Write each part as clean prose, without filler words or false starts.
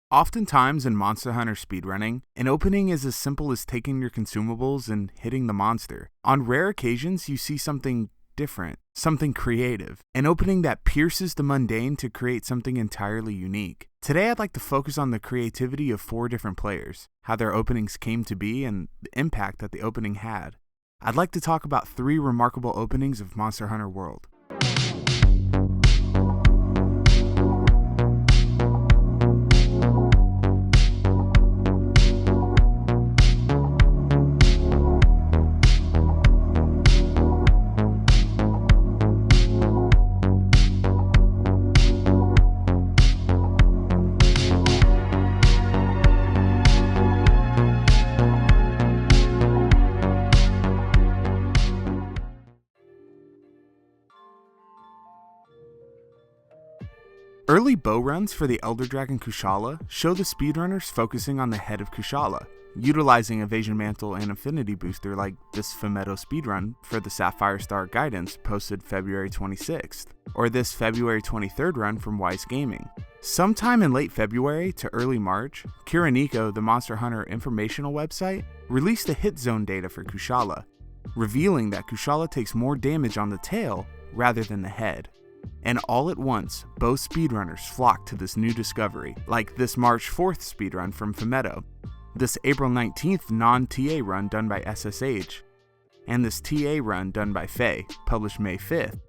Oftentimes in Monster Hunter speedrunning, an opening is as simple as taking your consumables and hitting the monster. On rare occasions, you see something different, something creative, an opening that pierces the mundane to create something entirely unique. Today I'd like to focus on the creativity of 4 different players, how their openings came to be, and the impact that the opening had. I'd like to talk about 3 remarkable openings of Monster Hunter World. Early bow runs for the Elder Dragon Kushala show the speedrunners focusing on the head of Kushala, utilizing Evasion Mantle and Affinity Booster like this Phemeto speedrun for the Sapphire Star Guidance posted February 26th, or this February 23rd run from Weiss Gaming. Sometime in late February to early March, Kiraniko, the Monster Hunter informational website, released the hit zone data for Kushala, revealing that Kushala takes more damage on the tail rather than the head. And all at once, both speedrunners flocked to this new discovery, like this March 4th speedrun from Phemeto, this April 19th non-TA run done by SSH, and this TA run done by Faye, published May 5th.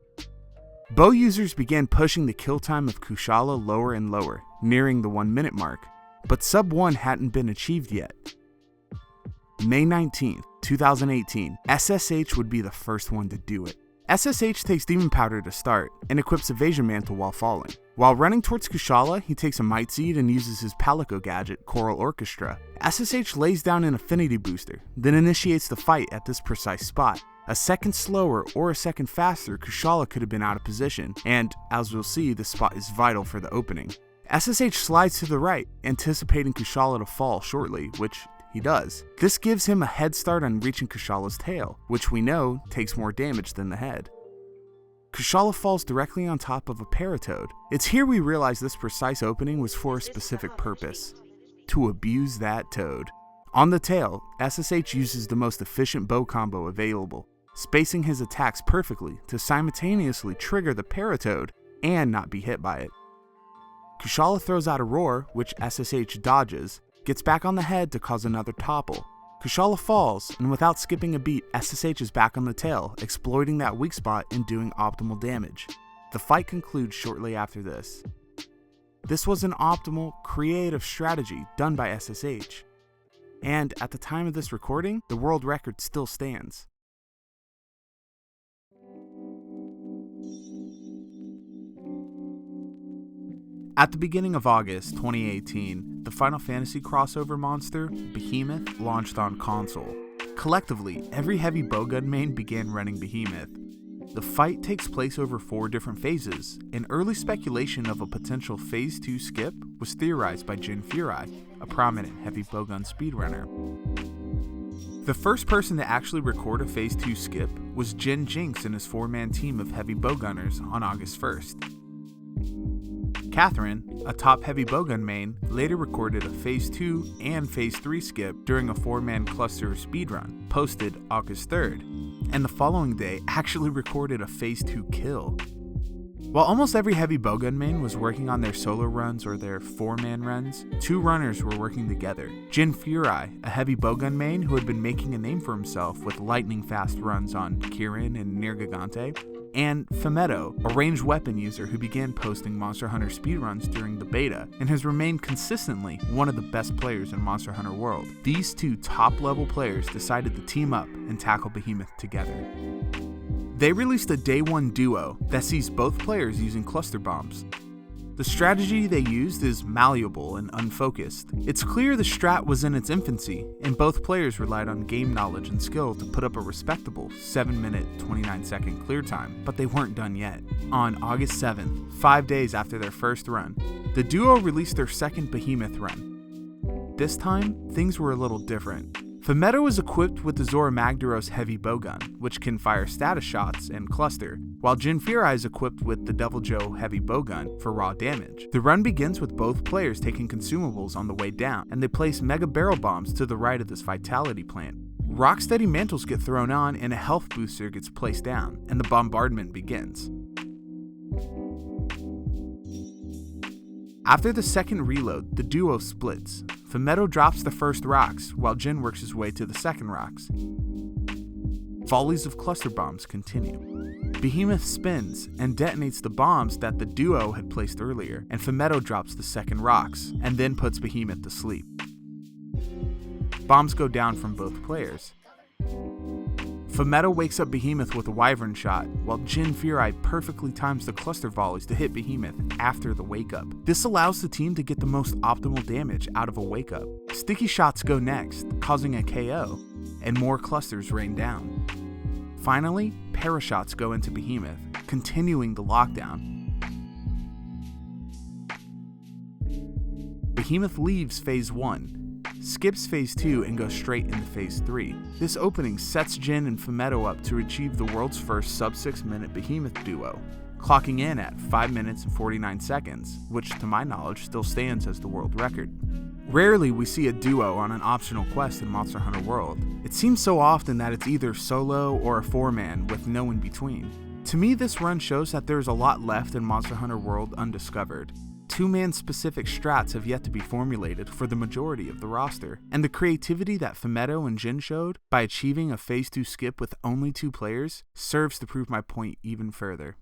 Bow users began pushing the kill time of Kushala lower and lower, nearing the 1 minute mark, but sub 1 hadn't been achieved yet. May 19th, 2018, SSH would be the first one to do it. SSH takes Demon Powder to start, and equips Evasion Mantle while falling. While running towards Kushala, he takes a Might Seed and uses his Palico gadget, Choral Orchestra. SSH lays down an Affinity Booster, then initiates the fight at this precise spot. A second slower or a second faster, Kushala could have been out of position, and, as we'll see, this spot is vital for the opening. SSH slides to the right, anticipating Kushala to fall shortly, which he does. This gives him a head start on reaching Kushala's tail, which we know takes more damage than the head. Kushala falls directly on top of a Paratoad. It's here we realize this precise opening was for a specific purpose: to abuse that toad. On the tail, SSH uses the most efficient bow combo available, spacing his attacks perfectly to simultaneously trigger the Paratoad and not be hit by it. Kushala throws out a roar, which SSH dodges, gets back on the head to cause another topple. Kushala falls, and without skipping a beat, SSH is back on the tail, exploiting that weak spot and doing optimal damage. The fight concludes shortly after this. This was an optimal, creative strategy done by SSH. And at the time of this recording, the world record still stands. At the beginning of August 2018, the Final Fantasy crossover monster, Behemoth, launched on console. Collectively, every heavy bowgun main began running Behemoth. The fight takes place over 4 different phases, and early speculation of a potential Phase 2 skip was theorized by Jin Furai, a prominent heavy bowgun speedrunner. The first person to actually record a Phase 2 skip was JinJinx and his 4-man team of heavy bowgunners on August 1st. Katherine, a top heavy bowgun main, later recorded a Phase 2 and Phase 3 skip during a 4-man cluster speedrun, posted August 3rd, and the following day actually recorded a Phase 2 kill. While almost every heavy bowgun main was working on their solo runs or their 4-man runs, 2 runners were working together. Jin Furai, a heavy bowgun main who had been making a name for himself with lightning-fast runs on Kirin and Near Gigante, and Phemeto, a ranged weapon user who began posting Monster Hunter speedruns during the beta and has remained consistently one of the best players in Monster Hunter World. These 2 top-level players decided to team up and tackle Behemoth together. They released a Day 1 duo that sees both players using cluster bombs. The strategy they used is malleable and unfocused. It's clear the strat was in its infancy, and both players relied on game knowledge and skill to put up a respectable 7-minute, 29-second clear time, but they weren't done yet. On August 7th, 5 days after their first run, the duo released their second Behemoth run. This time, things were a little different. Phemeto is equipped with the Zora Magdaros heavy bowgun, which can fire status shots and cluster, while Jin Furai is equipped with the Devil Joe heavy bowgun for raw damage. The run begins with both players taking consumables on the way down, and they place mega barrel bombs to the right of this vitality plant. Rocksteady mantles get thrown on and a health booster gets placed down, and the bombardment begins. After the second reload, the duo splits. Phemeto drops the first rocks, while Jin works his way to the second rocks. Volleys of cluster bombs continue. Behemoth spins and detonates the bombs that the duo had placed earlier, and Phemeto drops the second rocks, and then puts Behemoth to sleep. Bombs go down from both players. Phemeto wakes up Behemoth with a wyvern shot, while Jin Fury perfectly times the cluster volleys to hit Behemoth after the wake up. This allows the team to get the most optimal damage out of a wake up. Sticky shots go next, causing a KO, and more clusters rain down. Finally, parashots go into Behemoth, continuing the lockdown. Behemoth leaves Phase 1, skips Phase 2 and goes straight into Phase 3. This opening sets Jin and Phemeto up to achieve the world's first sub-6 minute Behemoth duo, clocking in at 5 minutes and 49 seconds, which to my knowledge still stands as the world record. Rarely we see a duo on an optional quest in Monster Hunter World. It seems so often that it's either solo or a 4-man with no in between. To me, this run shows that there's a lot left in Monster Hunter World undiscovered. 2-man specific strats have yet to be formulated for the majority of the roster, and the creativity that Phemeto and Jin showed by achieving a Phase 2 skip with only 2 players serves to prove my point even further.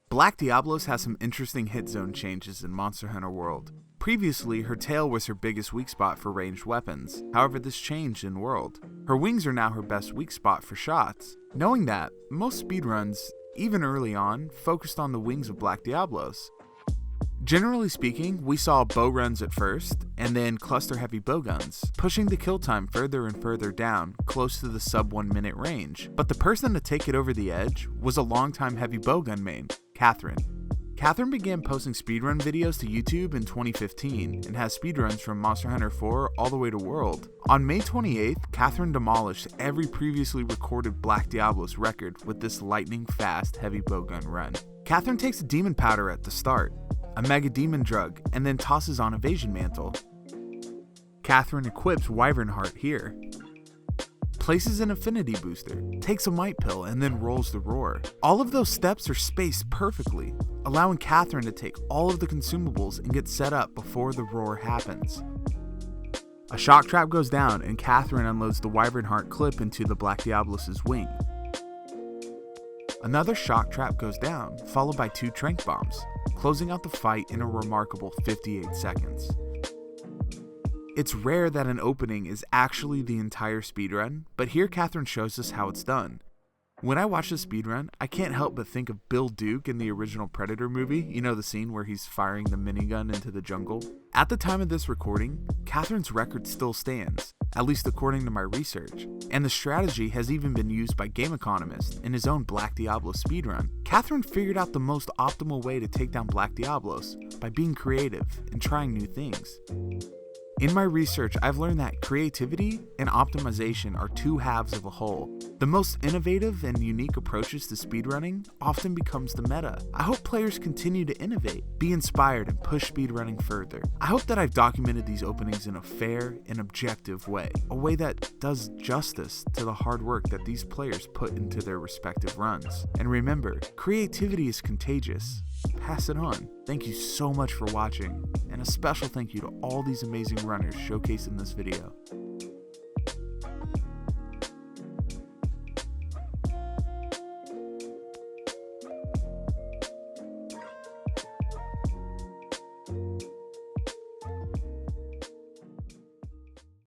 Black Diablos has some interesting hit zone changes in Monster Hunter World. Previously, her tail was her biggest weak spot for ranged weapons, however this changed in World. Her wings are now her best weak spot for shots. Knowing that, most speedruns, even early on, focused on the wings of Black Diablos. Generally speaking, we saw bow runs at first, and then cluster heavy bowguns, pushing the kill time further and further down, close to the sub 1 minute range. But the person to take it over the edge was a longtime heavy bowgun main, Katherine. Katherine began posting speedrun videos to YouTube in 2015 and has speedruns from Monster Hunter 4 all the way to World. On May 28th, Katherine demolished every previously recorded Black Diablos record with this lightning fast heavy bowgun run. Katherine takes a demon powder at the start, a mega demon drug, and then tosses on evasion mantle. Katherine equips Wyvern Heart here, places an affinity booster, takes a might pill, and then rolls the roar. All of those steps are spaced perfectly, allowing Katherine to take all of the consumables and get set up before the roar happens. A shock trap goes down and Katherine unloads the Wyvern Heart clip into the Black Diablos' wing. Another shock trap goes down, followed by 2 trank bombs, closing out the fight in a remarkable 58 seconds. It's rare that an opening is actually the entire speedrun, but here Katherine shows us how it's done. When I watch the speedrun, I can't help but think of Bill Duke in the original Predator movie, you know, the scene where he's firing the minigun into the jungle. At the time of this recording, Katherine's record still stands, at least according to my research, and the strategy has even been used by Gameconomist in his own Black Diablo speedrun. Katherine figured out the most optimal way to take down Black Diablos by being creative and trying new things. In my research, I've learned that creativity and optimization are 2 halves of a whole. The most innovative and unique approaches to speedrunning often becomes the meta. I hope players continue to innovate, be inspired, and push speedrunning further. I hope that I've documented these openings in a fair and objective way, a way that does justice to the hard work that these players put into their respective runs. And remember, creativity is contagious. Pass it on. Thank you so much for watching, and a special thank you to all these amazing runners showcased in this video.